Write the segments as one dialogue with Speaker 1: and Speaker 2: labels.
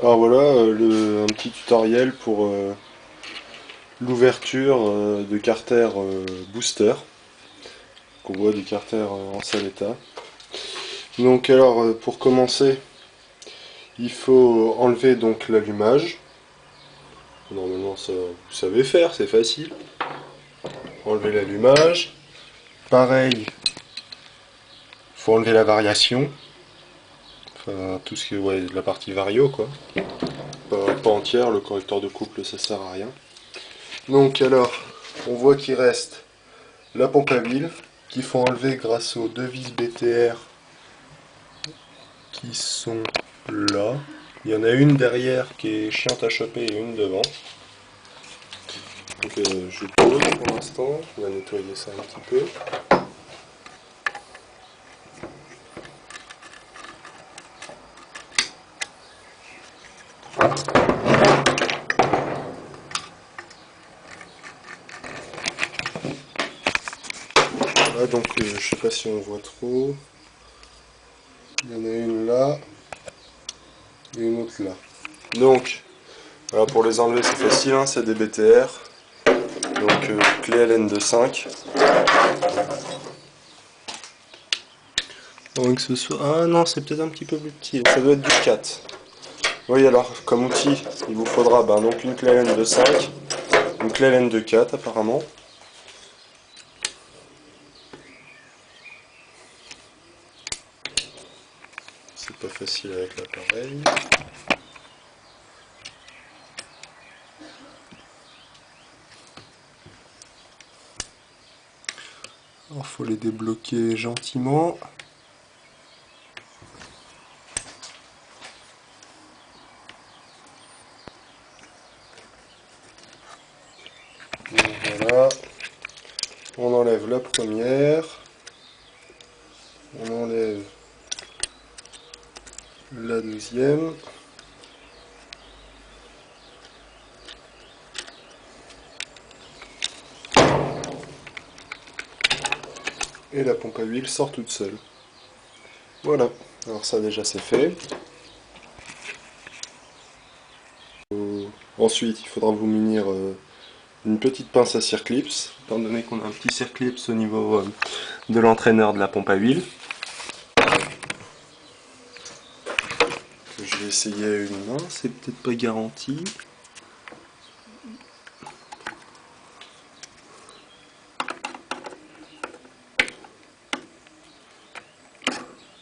Speaker 1: Alors voilà un petit tutoriel pour l'ouverture de carter booster, qu'on voit du carter en sale état. Donc alors pour commencer, il faut enlever donc l'allumage. Normalement ça vous savez faire, c'est facile. Enlever l'allumage. Pareil, il faut enlever la variation. Enfin tout ce qui est ouais, la partie vario quoi. Pas entière, le correcteur de couple ça sert à rien. Donc alors, on voit qu'il reste la pompe à huile qu'il faut enlever grâce aux deux vis BTR qui sont là. Il y en a une derrière qui est chiante à choper et une devant. Donc je pose pour l'instant, on va nettoyer ça un petit peu. Là donc je sais pas si on voit trop. Il y en a une là et une autre là. Donc voilà, pour les enlever c'est facile, hein, c'est des BTR. Donc clé Allen de 5. Que ce soit... Ah non, c'est peut-être un petit peu plus petit, ça doit être du 4. Oui, alors, comme outil, il vous faudra donc une clé Allen de 5, une clé Allen de 4 apparemment. C'est pas facile avec l'appareil. Alors, faut les débloquer gentiment. Donc, voilà. On enlève la première. On enlève la deuxième. Et la pompe à huile sort toute seule. Voilà. Alors ça déjà c'est fait. Ensuite, il faudra vous munir une petite pince à circlips, étant donné qu'on a un petit circlips au niveau de l'entraîneur de la pompe à huile. Je vais essayer à une main, c'est peut-être pas garanti.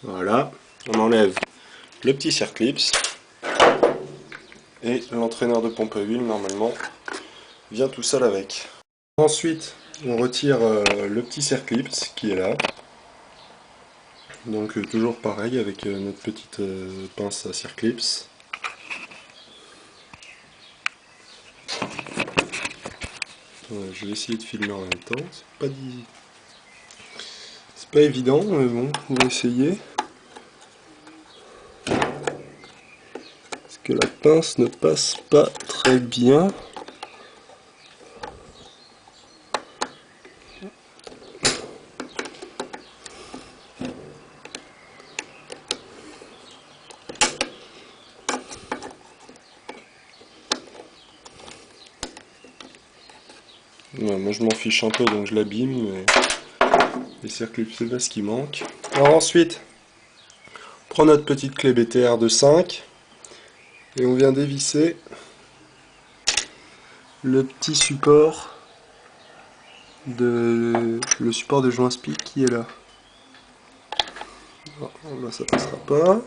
Speaker 1: Voilà, on enlève le petit circlips et l'entraîneur de pompe à huile normalement vient tout seul avec. Ensuite, on retire le petit circlips qui est là. Donc toujours pareil avec notre petite pince à circlips. Je vais essayer de filmer en même temps, c'est pas évident, mais bon, on va essayer. Parce que la pince ne passe pas très bien. Ouais, moi je m'en fiche un peu donc je l'abîme, mais les circuits c'est là ce qui manque. Alors ensuite, on prend notre petite clé BTR de 5 et on vient dévisser le petit support le support de joint SPIC qui est là. Oh, là ça passera pas.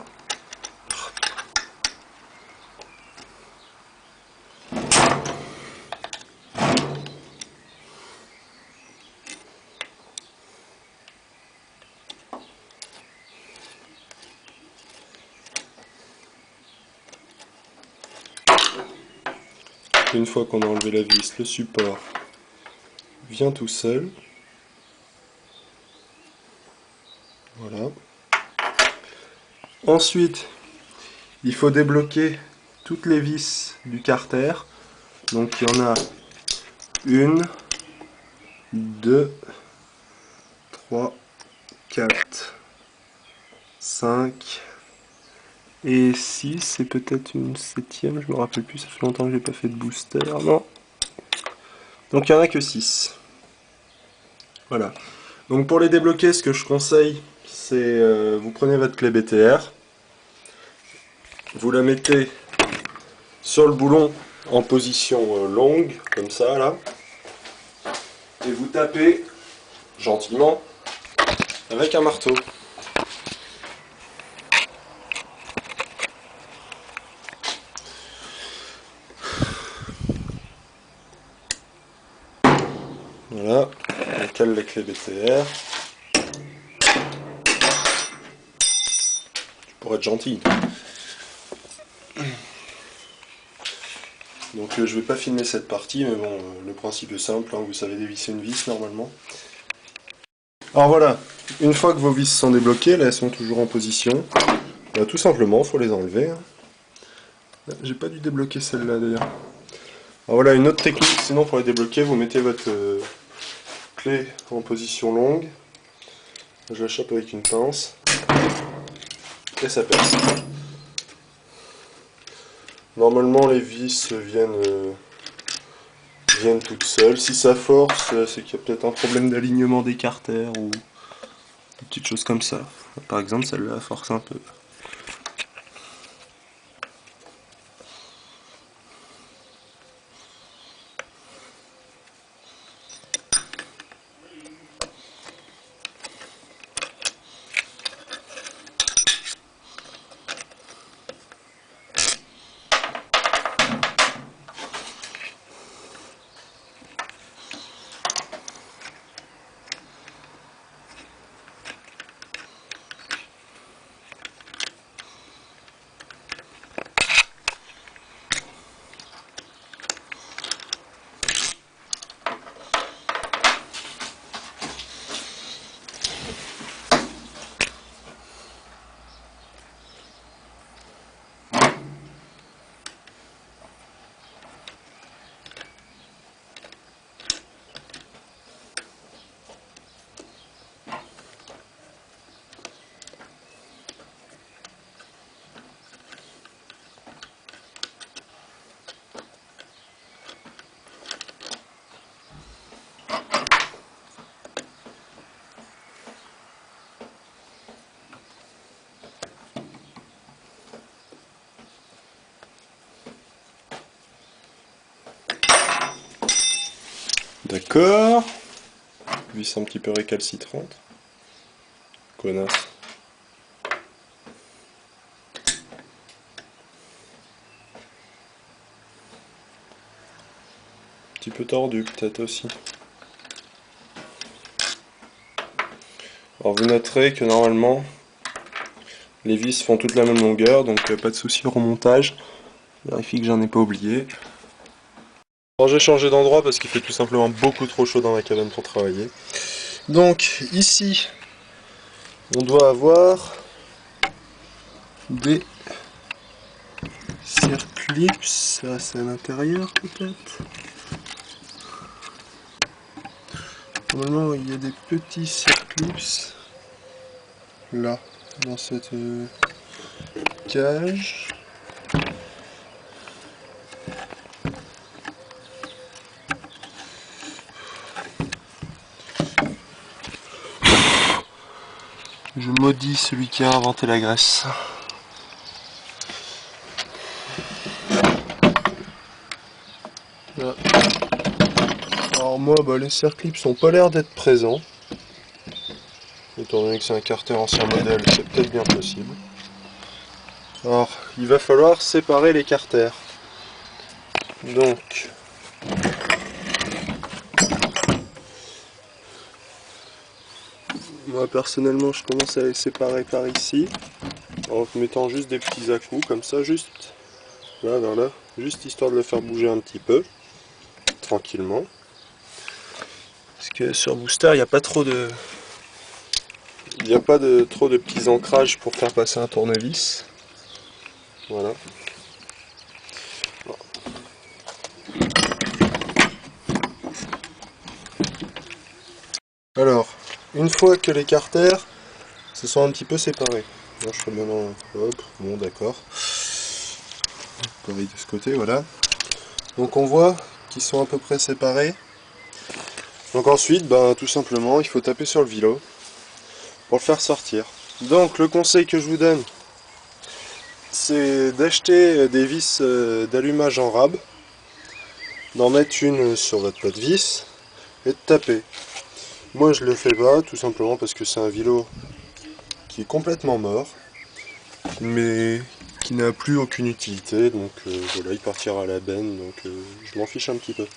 Speaker 1: Une fois qu'on a enlevé la vis, le support vient tout seul. Voilà. Ensuite, il faut débloquer toutes les vis du carter. Donc il y en a 1, 2, 3, 4, 5 Et 6, c'est peut-être une 7ème, je me rappelle plus, ça fait longtemps que j'ai pas fait de booster. Non. Donc il n'y en a que 6. Voilà. Donc pour les débloquer, ce que je conseille, c'est vous prenez votre clé BTR, vous la mettez sur le boulon en position longue, comme ça là, et vous tapez gentiment avec un marteau. Voilà, on cale la clé BTR. Pour être gentil. Donc je vais pas filmer cette partie, mais bon, le principe est simple, hein, vous savez dévisser une vis normalement. Alors voilà, une fois que vos vis sont débloquées, là elles sont toujours en position, bah, tout simplement, faut les enlever. Hein. J'ai pas dû débloquer celle-là d'ailleurs. Alors voilà, une autre technique, sinon pour les débloquer, vous mettez votre clé en position longue, je la chope avec une pince, et ça perce. Normalement les vis viennent toutes seules. Si ça force, c'est qu'il y a peut-être un problème d'alignement des carters ou des petites choses comme ça. Par exemple, celle-là force un peu. D'accord. Vis un petit peu récalcitrante. Connasse. Un petit peu tordu peut-être aussi. Alors vous noterez que normalement les vis font toutes la même longueur, donc pas de souci au remontage. Vérifie que j'en ai pas oublié. Alors j'ai changé d'endroit parce qu'il fait tout simplement beaucoup trop chaud dans la cabane pour travailler. Donc ici, on doit avoir des circlips, ça c'est à l'intérieur peut-être. Normalement il y a des petits circlips là, dans cette cage. Je maudis celui qui a inventé la graisse. Là. Alors moi, les circlips n'ont pas l'air d'être présents. Étant donné que c'est un carter ancien modèle, c'est peut-être bien possible. Alors, il va falloir séparer les carters. Donc, moi personnellement, je commence à les séparer par ici, en mettant juste des petits à-coups, comme ça, juste là, vers là, juste histoire de le faire bouger un petit peu, tranquillement. Parce que sur Booster, il n'y a pas trop de... Il n'y a pas trop de petits ancrages pour faire passer un tournevis. Voilà. Alors, une fois que les carters se sont un petit peu séparés, moi je fais maintenant, hop, Bon, d'accord. Pareil de ce côté, voilà. Donc on voit qu'ils sont à peu près séparés. Donc ensuite, tout simplement, il faut taper sur le vilo pour le faire sortir. Donc le conseil que je vous donne, c'est d'acheter des vis d'allumage en rab, d'en mettre une sur votre plat de vis et de taper. Moi je le fais pas, tout simplement parce que c'est un vilo qui est complètement mort, mais qui n'a plus aucune utilité, donc voilà, il partira à la benne, donc je m'en fiche un petit peu.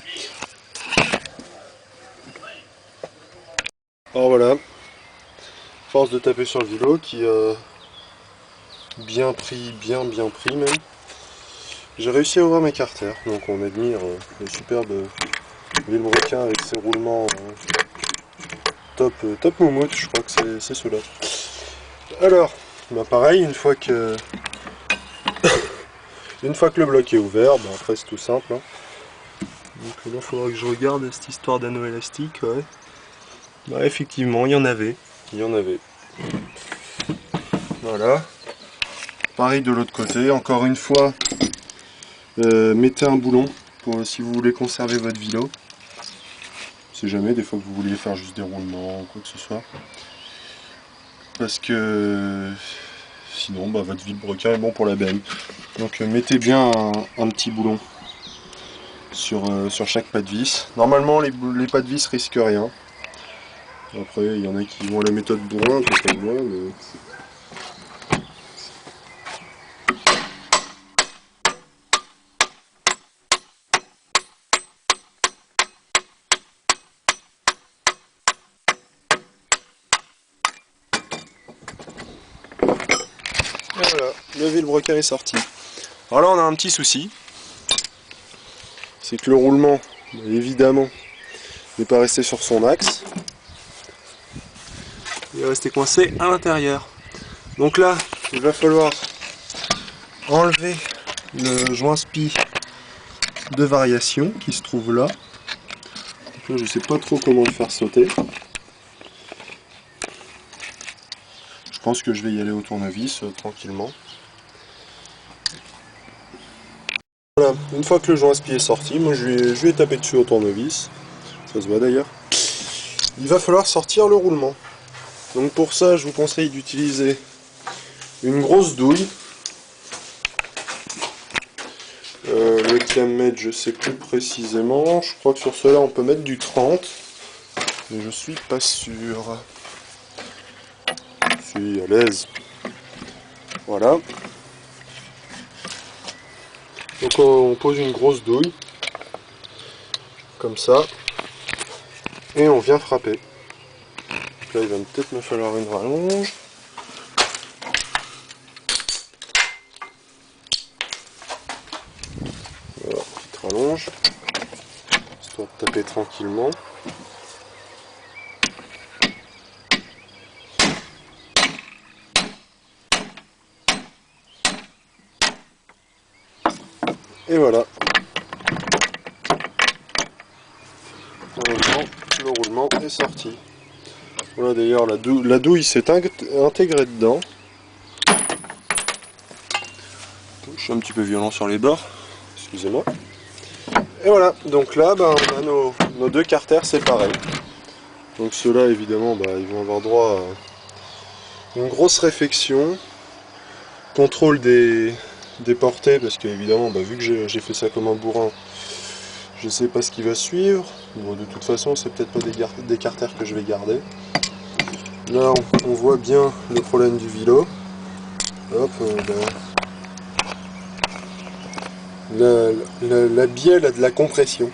Speaker 1: Alors voilà, force de taper sur le vilo qui a bien pris, bien pris même. J'ai réussi à ouvrir mes carters, donc on admire le superbe vilebrequin avec ses roulements top moumoute, je crois que c'est ceux-là. Alors, pareil, une fois que le bloc est ouvert, après c'est tout simple. Hein. Donc là, il faudra que je regarde cette histoire d'anneau élastique. Ouais. Effectivement, il y en avait. Voilà. Pareil de l'autre côté, encore une fois, mettez un boulon pour si vous voulez conserver votre vilo. Si jamais, des fois que vous vouliez faire juste des roulements ou quoi que ce soit. Parce que sinon, votre vilebrequin est bon pour la benne. Donc mettez bien un petit boulon sur chaque pas de vis. Normalement, les pas de vis risquent rien. Après, il y en a qui vont à la méthode bourrin, tout comme moi, mais... Et voilà, le vilebrequin est sorti. Alors là, on a un petit souci. C'est que le roulement, évidemment, n'est pas resté sur son axe. Il est resté coincé à l'intérieur. Donc là, il va falloir enlever le joint spi de variation qui se trouve là. Donc là, je ne sais pas trop comment le faire sauter. Je pense que je vais y aller au tournevis tranquillement. Voilà, une fois que le joint spi est sorti, moi je lui ai tapé dessus au tournevis. Ça se voit d'ailleurs. Il va falloir sortir le roulement. Donc pour ça, je vous conseille d'utiliser une grosse douille. Le diamètre, je sais plus précisément. Je crois que sur cela, on peut mettre du 30. Mais je suis pas sûr. Je suis à l'aise. Voilà. Donc on pose une grosse douille. Comme ça. Et on vient frapper. Donc là, il va peut-être me falloir une rallonge. Voilà, petite rallonge. Histoire de taper tranquillement. Et voilà. Le roulement est sorti. Voilà, d'ailleurs la douille s'est intégrée dedans. Je suis un petit peu violent sur les bords, excusez-moi. Et voilà, donc là on a nos deux carters séparés. Donc ceux-là évidemment ils vont avoir droit à une grosse réfection. Contrôle des portées, parce que évidemment vu que j'ai fait ça comme un bourrin, je sais pas ce qui va suivre. Bon, de toute façon c'est peut-être pas des carters que je vais garder. Là on voit bien le problème du vilo. Hop, la bielle a de la compression,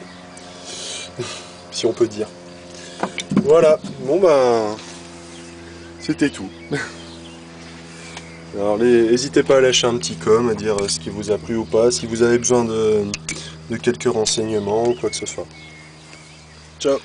Speaker 1: si on peut dire. Voilà, bon c'était tout. Alors n'hésitez pas à lâcher un petit com, à dire ce qui vous a plu ou pas, si vous avez besoin de quelques renseignements ou quoi que ce soit. Ciao.